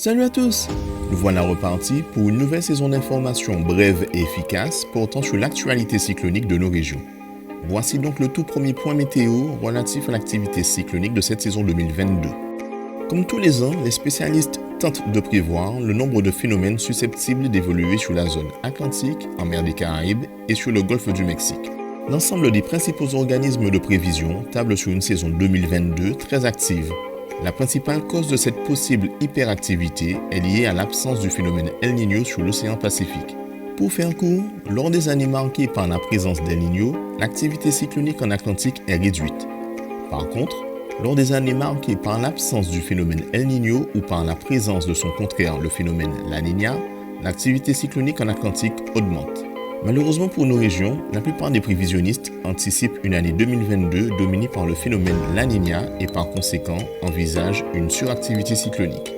Salut à tous! Nous voilà repartis pour une nouvelle saison d'informations brèves et efficaces portant sur l'actualité cyclonique de nos régions. Voici donc le tout premier point météo relatif à l'activité cyclonique de cette saison 2022. Comme tous les ans, les spécialistes tentent de prévoir le nombre de phénomènes susceptibles d'évoluer sur la zone atlantique, en mer des Caraïbes et sur le golfe du Mexique. L'ensemble des principaux organismes de prévision tablent sur une saison 2022 très active. La principale cause de cette possible hyperactivité est liée à l'absence du phénomène El Niño sur l'océan Pacifique. Pour faire court, lors des années marquées par la présence d'El Niño, l'activité cyclonique en Atlantique est réduite. Par contre, lors des années marquées par l'absence du phénomène El Niño ou par la présence de son contraire, le phénomène La Niña, l'activité cyclonique en Atlantique augmente. Malheureusement pour nos régions, la plupart des prévisionnistes anticipent une année 2022 dominée par le phénomène La Niña et par conséquent envisagent une suractivité cyclonique.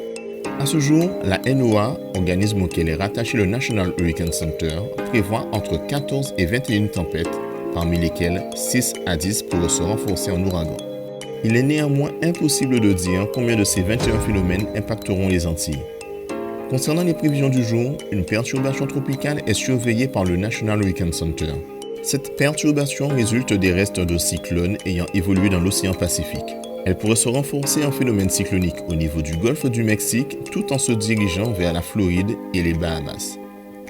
À ce jour, la NOAA, organisme auquel est rattaché le National Hurricane Center, prévoit entre 14 et 21 tempêtes, parmi lesquelles 6 à 10 pourraient se renforcer en ouragan. Il est néanmoins impossible de dire combien de ces 21 phénomènes impacteront les Antilles. Concernant les prévisions du jour, une perturbation tropicale est surveillée par le National Hurricane Center. Cette perturbation résulte des restes de cyclones ayant évolué dans l'océan Pacifique. Elle pourrait se renforcer en phénomène cyclonique au niveau du golfe du Mexique tout en se dirigeant vers la Floride et les Bahamas.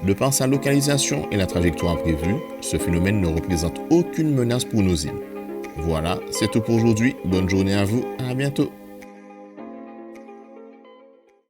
De par sa localisation et la trajectoire prévue, ce phénomène ne représente aucune menace pour nos îles. Voilà, c'est tout pour aujourd'hui. Bonne journée à vous, à bientôt.